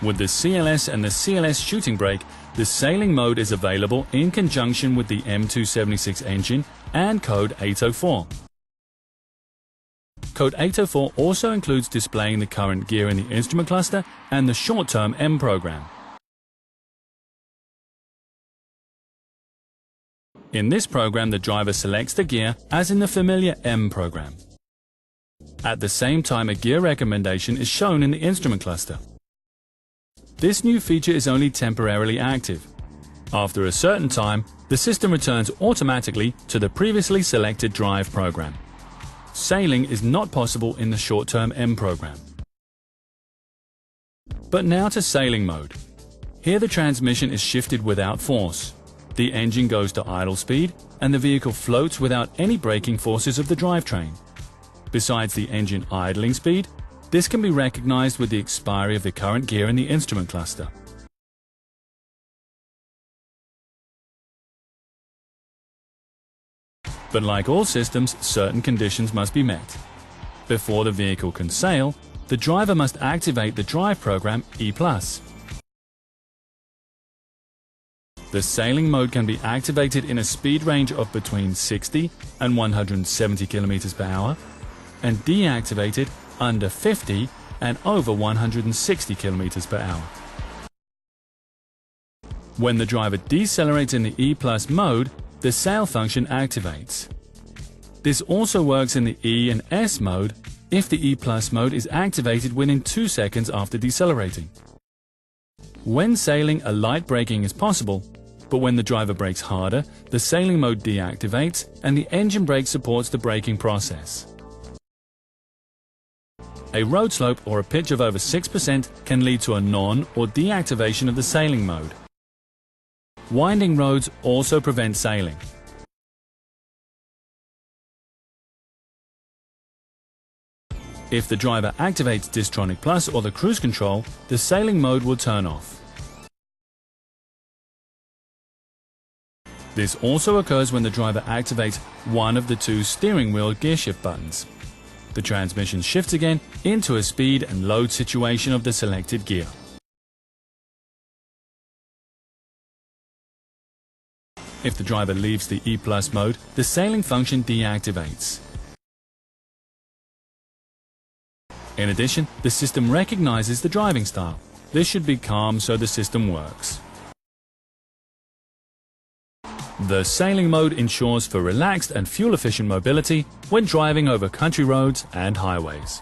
With the CLS and the CLS shooting brake, the sailing mode is available in conjunction with the M276 engine and code 804. Code 804 also includes displaying the current gear in the instrument cluster and the short-term M program. In this program, the driver selects the gear as in the familiar M program. At the same time, a gear recommendation is shown in the instrument cluster. This new feature is only temporarily active. After a certain time, the system returns automatically to the previously selected drive program. Sailing is not possible in the short-term M program. But now to sailing mode. Here the transmission is shifted without force. The engine goes to idle speed and the vehicle floats without any braking forces of the drivetrain. Besides the engine idling speed, this can be recognized with the expiry of the current gear in the instrument cluster. But like all systems, certain conditions must be met. Before the vehicle can sail, the driver must activate the drive program E+. The sailing mode can be activated in a speed range of between 60 and 170 km per hour and deactivated under 50 and over 160 km per hour. When the driver decelerates in the E+ mode, the sail function activates. This also works in the E and S mode if the E+ mode is activated within 2 seconds after decelerating. When sailing, a light braking is possible, but when the driver brakes harder, the sailing mode deactivates and the engine brake supports the braking process. A road slope or a pitch of over 6% can lead to a non- or deactivation of the sailing mode. Winding roads also prevent sailing. If the driver activates Distronic Plus or the cruise control, the sailing mode will turn off. This also occurs when the driver activates one of the 2 steering wheel gear shift buttons. The transmission shifts again into a speed and load situation of the selected gear. If the driver leaves the E+ mode, the sailing function deactivates. In addition, the system recognizes the driving style. This should be calm so the system works. The sailing mode ensures for relaxed and fuel-efficient mobility when driving over country roads and highways.